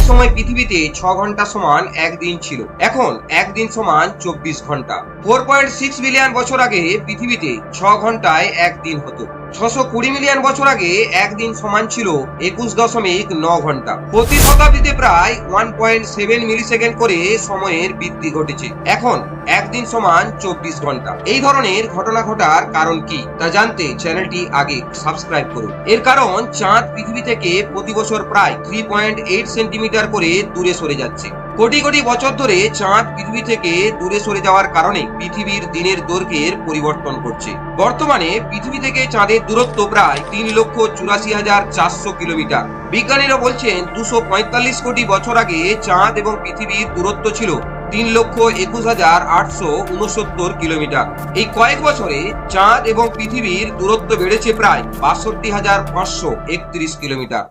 সময় পৃথিবীতে 6 ঘন্টা সমান একদিন ছিল, এখন একদিন সমান 24 ঘন্টা। 4.6 বিলিয়ন বছর আগে পৃথিবীতে 6 ঘন্টায় একদিন হতো। 620 মিলিয়ন বছর আগে একদিন সমান ছিল 21.9 ঘন্টা। প্রতি শতাব্দীতে প্রায় 1.7 মিলিসেকেন্ড করে সময়ের বৃদ্ধি ঘটেছে, এখন একদিন সমান 24 ঘন্টা। এই ধরনের ঘটনা ঘটার কারণ কি তা জানতে চ্যানেলটি আগে সাবস্ক্রাইব করুন। এর কারণ চাঁদ পৃথিবী থেকে প্রতি বছর প্রায় 3.8 সেন্টিমিটার করে দূরে সরে যাচ্ছে। কোটি কোটি বছর ধরে চাঁদ পৃথিবী থেকে দূরে সরে যাওয়ার কারণে পৃথিবীর দিনের দৈর্ঘ্যের পরিবর্তন করছে। বর্তমানে পৃথিবী থেকে চাঁদের দূরত্ব প্রায় 3,84,400 কিলোমিটার। বিজ্ঞানীরা বলছেন 245 কোটি বছর আগে চাঁদ এবং পৃথিবীর দূরত্ব ছিল 3,21,869 কিলোমিটার। এই কয়েক বছরে চাঁদ এবং পৃথিবীর দূরত্ব বেড়েছে প্রায় 62,531 কিলোমিটার।